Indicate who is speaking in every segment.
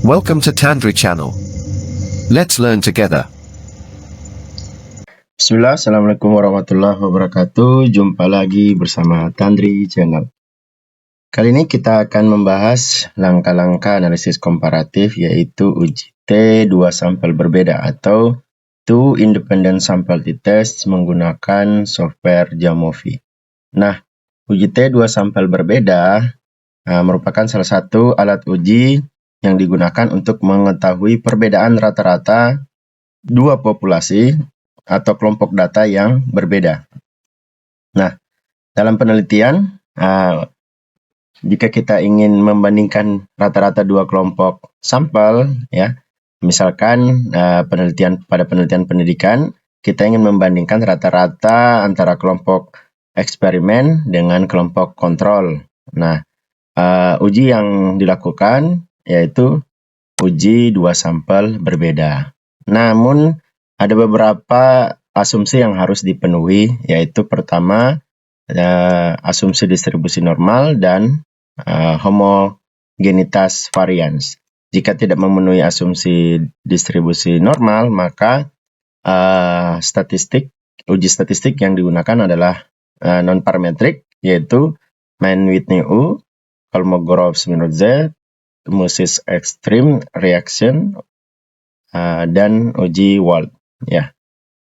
Speaker 1: Welcome to Tandri Channel. Let's learn together.
Speaker 2: Bismillah, Assalamualaikum warahmatullahi wabarakatuh. Jumpa lagi bersama Tandri Channel. Kali ini kita akan membahas langkah-langkah analisis komparatif, yaitu uji T2 sampel berbeda atau Two Independent Sample T-Test menggunakan software Jamovi. Nah, uji T2 sampel berbeda merupakan salah satu alat uji yang digunakan untuk mengetahui perbedaan rata-rata dua populasi atau kelompok data yang berbeda. Nah, dalam penelitian, jika kita ingin membandingkan rata-rata dua kelompok sampel, ya, misalkan pada penelitian pendidikan, kita ingin membandingkan rata-rata antara kelompok eksperimen dengan kelompok kontrol. Nah, uji yang dilakukan yaitu uji dua sampel berbeda. Namun, ada beberapa asumsi yang harus dipenuhi, yaitu pertama, asumsi distribusi normal dan homogenitas varians. Jika tidak memenuhi asumsi distribusi normal, maka uji statistik yang digunakan adalah non-parametrik, yaitu Mann-Whitney U, Kolmogorov-Smirnov Z, Musis Extreme Reaction, dan uji Wald. Ya.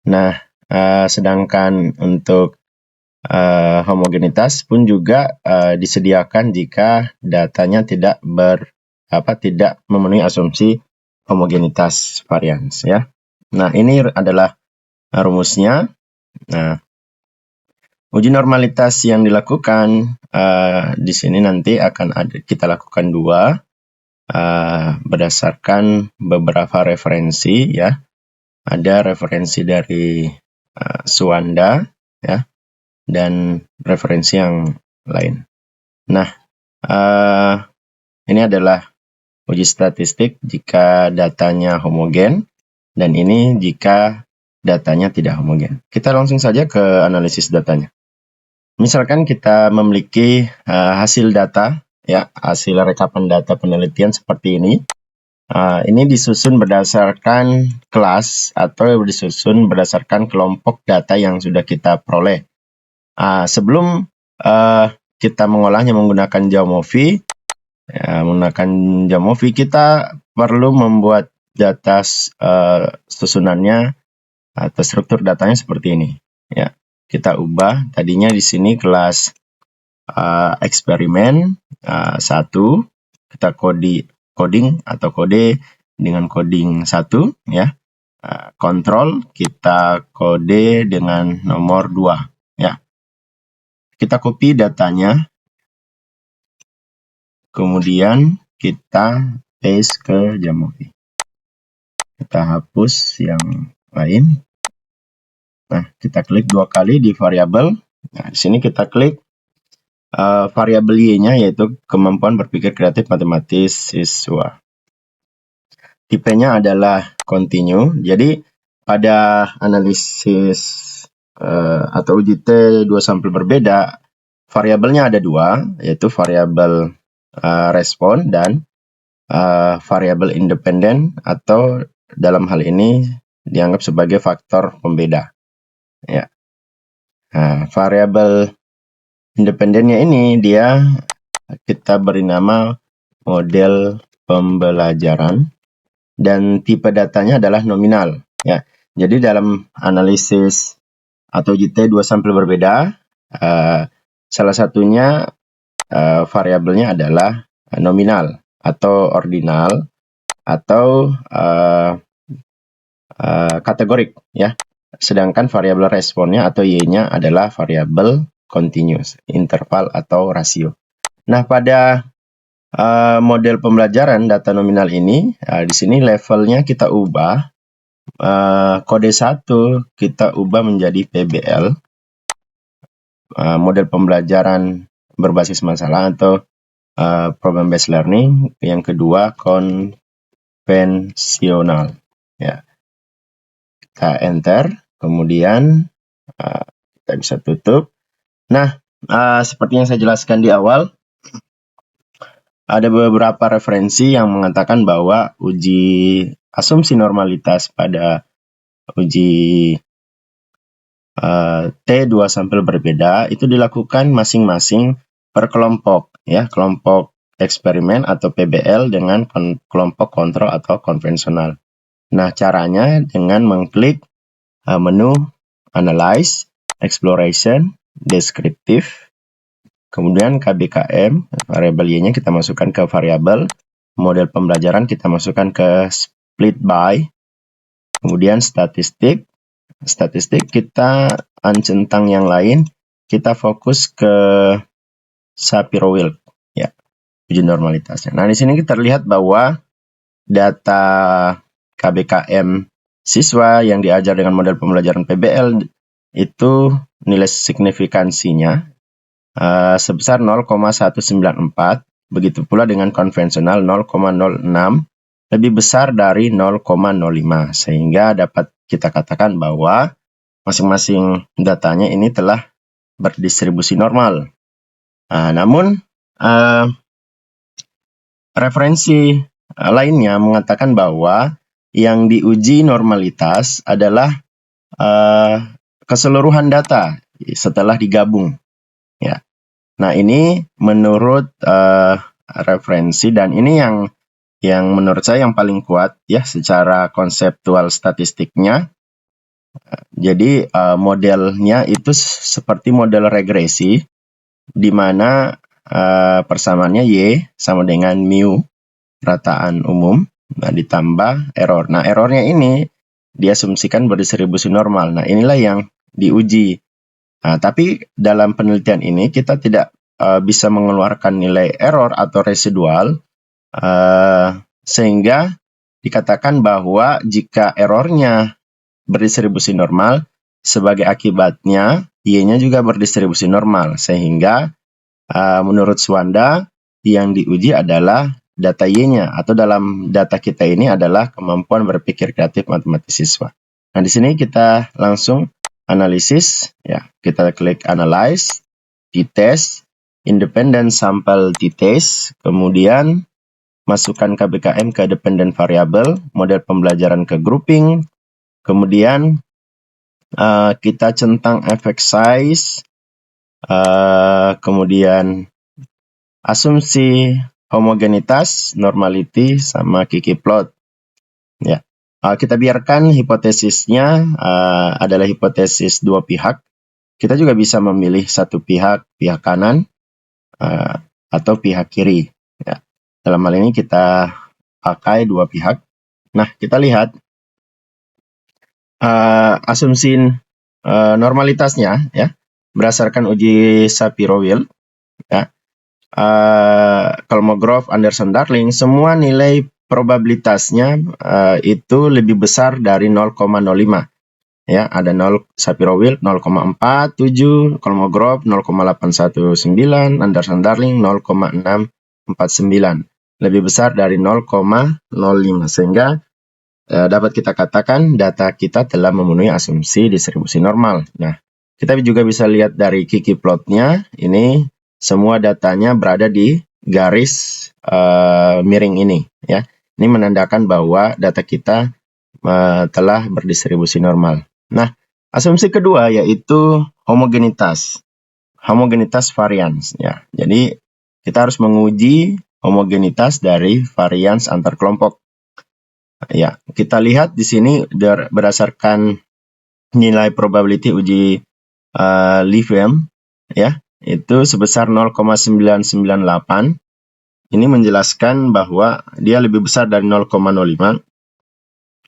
Speaker 2: Nah, sedangkan untuk homogenitas pun juga disediakan jika datanya tidak memenuhi asumsi homogenitas varians, ya. Nah, ini adalah rumusnya. Nah, uji normalitas yang dilakukan di sini nanti akan kita lakukan dua berdasarkan beberapa referensi, ya. Ada referensi dari Suwanda, ya, dan referensi yang lain. Nah, ini adalah uji statistik jika datanya homogen, dan ini jika datanya tidak homogen. Kita langsung saja ke analisis datanya. Misalkan kita memiliki hasil data, ya, hasil rekapan data penelitian seperti ini. Ini disusun berdasarkan kelas atau disusun berdasarkan kelompok data yang sudah kita peroleh. Sebelum kita mengolahnya menggunakan Jamovi, kita perlu membuat data susunannya atau struktur datanya seperti ini. Ya, kita ubah tadinya di sini kelas eksperimen 1, kita coding atau kode dengan coding 1, ya. Kontrol kita kode dengan nomor 2, ya. Kita copy datanya, kemudian kita paste ke Jamovi. Kita hapus yang lain. Nah, kita klik 2 kali di variabel. Nah, di sini kita klik variabel Y-nya, yaitu kemampuan berpikir kreatif matematis siswa. Tipenya adalah continue. Jadi pada analisis atau uji T2 sampel berbeda, variabelnya ada dua, yaitu variabel respon dan variabel independen, atau dalam hal ini dianggap sebagai faktor pembeda. Ya. Nah, variabel independennya ini kita beri nama model pembelajaran, dan tipe datanya adalah nominal, ya. Jadi dalam analisis atau uji T2 sampel berbeda, salah satunya variabelnya adalah nominal atau ordinal atau kategorik, ya. Sedangkan variabel responnya atau Y-nya adalah variabel continuous, interval atau rasio. Nah, pada model pembelajaran data nominal ini, di sini levelnya kita ubah, kode 1 kita ubah menjadi PBL, model pembelajaran berbasis masalah atau problem based learning. Yang kedua konvensional, ya. Kita enter, kemudian kita bisa tutup. Nah, seperti yang saya jelaskan di awal, ada beberapa referensi yang mengatakan bahwa uji asumsi normalitas pada uji T2 sampel berbeda itu dilakukan masing-masing per kelompok, ya, kelompok eksperimen atau PBL dengan kelompok kontrol atau konvensional. Nah, caranya dengan mengklik menu Analyze, Exploration, Descriptive, kemudian KBKM, variabel Y-nya kita masukkan ke variabel, model pembelajaran kita masukkan ke split by, kemudian statistik kita centang yang lain, kita fokus ke Shapiro-Wilk, ya, uji normalitasnya. Nah, di sini kita lihat bahwa data KBKM siswa yang diajar dengan model pembelajaran PBL itu nilai signifikansinya sebesar 0,194, begitu pula dengan konvensional 0,06, lebih besar dari 0,05, sehingga dapat kita katakan bahwa masing-masing datanya ini telah berdistribusi normal. Namun referensi lainnya mengatakan bahwa yang diuji normalitas adalah keseluruhan data setelah digabung. Ya. Nah, ini menurut referensi, dan ini yang menurut saya yang paling kuat ya secara konseptual statistiknya. Jadi modelnya itu seperti model regresi, di mana persamaannya Y sama dengan mu rataan umum, nah ditambah error. Nah, errornya ini diasumsikan berdistribusi normal. Nah, inilah yang diuji. Tapi dalam penelitian ini kita tidak bisa mengeluarkan nilai error atau residual, sehingga dikatakan bahwa jika errornya berdistribusi normal, sebagai akibatnya Y-nya juga berdistribusi normal, sehingga menurut Suwanda yang diuji adalah data Y-nya, atau dalam data kita ini adalah kemampuan berpikir kreatif matematis siswa. Nah, di sini kita langsung analisis, ya, kita klik Analyze, t-test, Independent Sample t-test, kemudian masukkan KBKM ke dependent variable, model pembelajaran ke grouping, kemudian kita centang effect size, kemudian asumsi homogenitas, normality, sama Kiki plot. Ya, kita biarkan hipotesisnya adalah hipotesis dua pihak. Kita juga bisa memilih satu pihak kanan atau pihak kiri. Ya. Dalam hal ini kita pakai dua pihak. Nah, kita lihat asumsi normalitasnya, ya, berdasarkan uji Shapiro-Wilk, ya, Kolmogorov, Anderson, Darling, semua nilai probabilitasnya itu lebih besar dari 0,05. Ya, ada Shapiro-Wilk 0,47, Kolmogorov 0,819, Anderson, Darling 0,649. Lebih besar dari 0,05, sehingga dapat kita katakan data kita telah memenuhi asumsi distribusi normal. Nah, kita juga bisa lihat dari Kiki plotnya, ini semua datanya berada di garis miring ini, ya. Ini menandakan bahwa data kita telah berdistribusi normal. Nah, asumsi kedua yaitu homogenitas varians, ya. Jadi kita harus menguji homogenitas dari varians antar kelompok. Ya, kita lihat di sini berdasarkan nilai probability uji Levem, ya, itu sebesar 0,998. Ini menjelaskan bahwa dia lebih besar dari 0,05,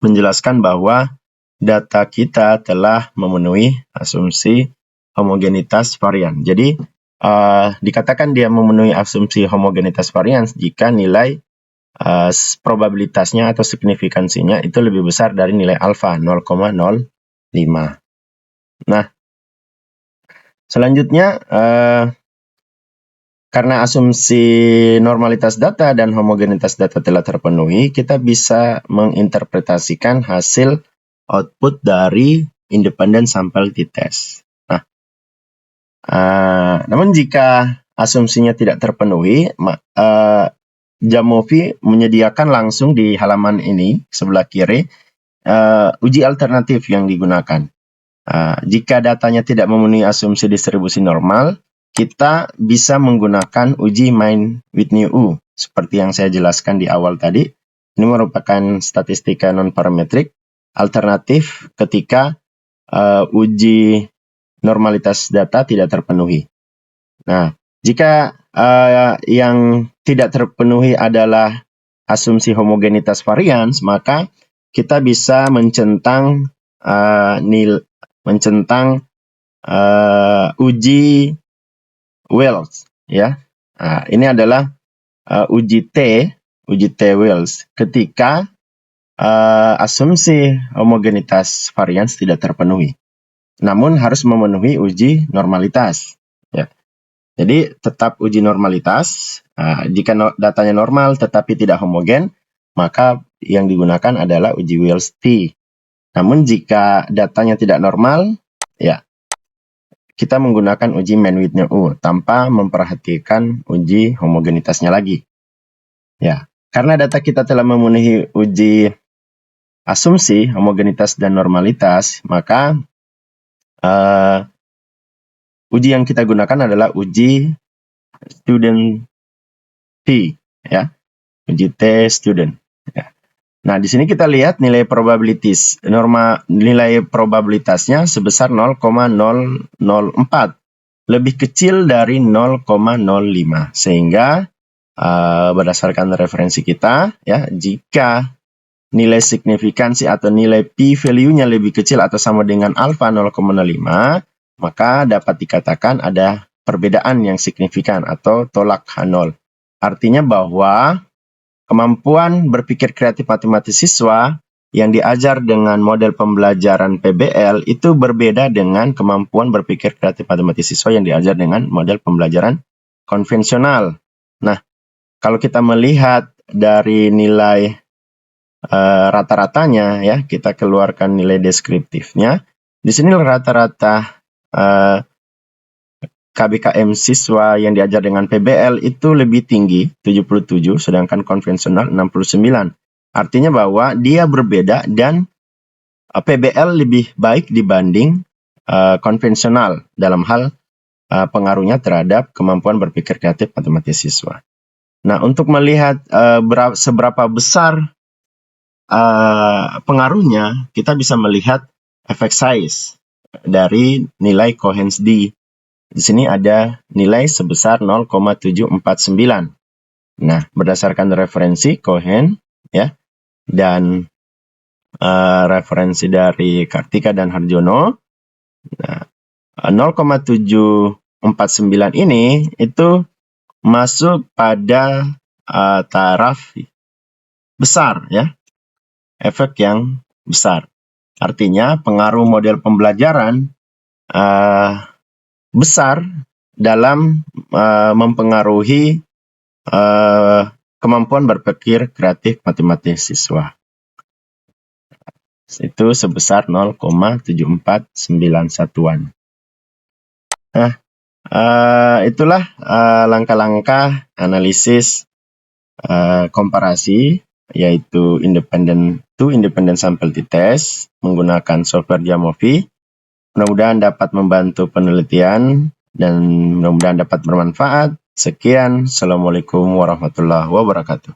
Speaker 2: menjelaskan bahwa data kita telah memenuhi asumsi homogenitas varian. Jadi dikatakan dia memenuhi asumsi homogenitas varian jika nilai probabilitasnya atau signifikansinya itu lebih besar dari nilai alfa 0,05. Nah, selanjutnya karena asumsi normalitas data dan homogenitas data telah terpenuhi, kita bisa menginterpretasikan hasil output dari independent sample t-test. Nah, namun jika asumsinya tidak terpenuhi, Jamovi menyediakan langsung di halaman ini sebelah kiri uji alternatif yang digunakan. Jika datanya tidak memenuhi asumsi distribusi normal, kita bisa menggunakan uji main with new U seperti yang saya jelaskan di awal tadi. Ini merupakan statistika non-parametrik alternatif ketika uji normalitas data tidak terpenuhi. Nah, jika yang tidak terpenuhi adalah asumsi homogenitas varians, maka kita bisa mencentang uji Wells, ya. Ini adalah uji T Wells ketika asumsi homogenitas varians tidak terpenuhi, namun harus memenuhi uji normalitas. Ya. Jadi tetap uji normalitas. Jika datanya normal tetapi tidak homogen, maka yang digunakan adalah uji Wells T. Namun jika datanya tidak normal, ya kita menggunakan uji main with new U tanpa memperhatikan uji homogenitasnya lagi. Ya, karena data kita telah memenuhi uji asumsi homogenitas dan normalitas, maka uji yang kita gunakan adalah uji student T, ya, uji T student. Ya. Nah, di sini kita lihat nilai probabilitasnya sebesar 0,004, lebih kecil dari 0,05, sehingga berdasarkan referensi kita, ya, jika nilai signifikansi atau nilai p-value-nya lebih kecil atau sama dengan alfa 0,05, maka dapat dikatakan ada perbedaan yang signifikan atau tolak H0. Artinya bahwa kemampuan berpikir kreatif matematis siswa yang diajar dengan model pembelajaran PBL itu berbeda dengan kemampuan berpikir kreatif matematis siswa yang diajar dengan model pembelajaran konvensional. Nah, kalau kita melihat dari nilai rata-ratanya, ya, kita keluarkan nilai deskriptifnya. Di sini rata-rata KBKM siswa yang diajar dengan PBL itu lebih tinggi, 77, sedangkan konvensional 69. Artinya bahwa dia berbeda dan PBL lebih baik dibanding konvensional dalam hal pengaruhnya terhadap kemampuan berpikir kreatif matematis siswa. Nah, untuk melihat seberapa besar pengaruhnya, kita bisa melihat effect size dari nilai Cohen's d. Di sini ada nilai sebesar 0,749. Nah, berdasarkan referensi Cohen, ya, dan referensi dari Kartika dan Harjono, nah, 0,749 ini itu masuk pada taraf besar, ya, efek yang besar. Artinya pengaruh model pembelajaran besar dalam mempengaruhi kemampuan berpikir kreatif matematis siswa. Itu sebesar 0,7491-an. Nah, itulah langkah-langkah analisis komparasi, yaitu independent sample t-test menggunakan software Jamovi. Mudah-mudahan dapat membantu penelitian dan mudah-mudahan dapat bermanfaat. Sekian, Assalamualaikum warahmatullahi wabarakatuh.